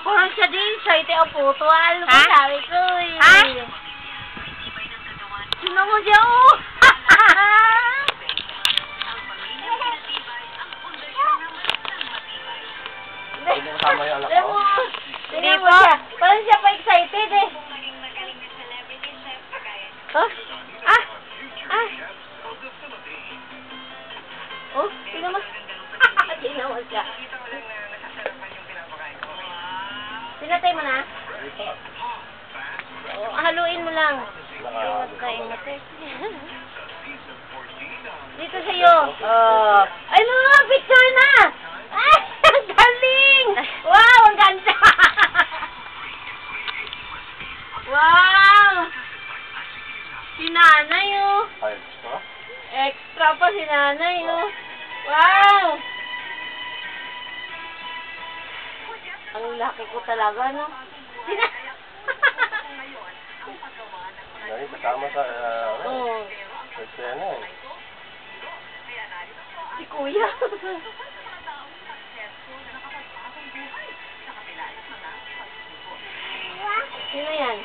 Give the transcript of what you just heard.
Parang siya din, siya ito ang puto. Ano ba sabi ko eh. Ha? Sino mo siya oh? Hindi mo kasama yung anak mo? Hindi mo siya. Parang siya pa excited eh. Oh? Ah! Ah! Oh? Sino mo? Sino mo siya? Pinatay mo na? Oh, haluin mo lang. Ingat eh. Dito sa'yo. Ay, mga picture na! Ay, ang galing! Wow, ang ganda! Wow! Si nanay, oh. Ay, gusto? Extra pa si nanay, oh. Wow! Ang laki ko talaga, no? Ay, kasama sa, Oh. sa sena eh. Si Kuya. Sino yan?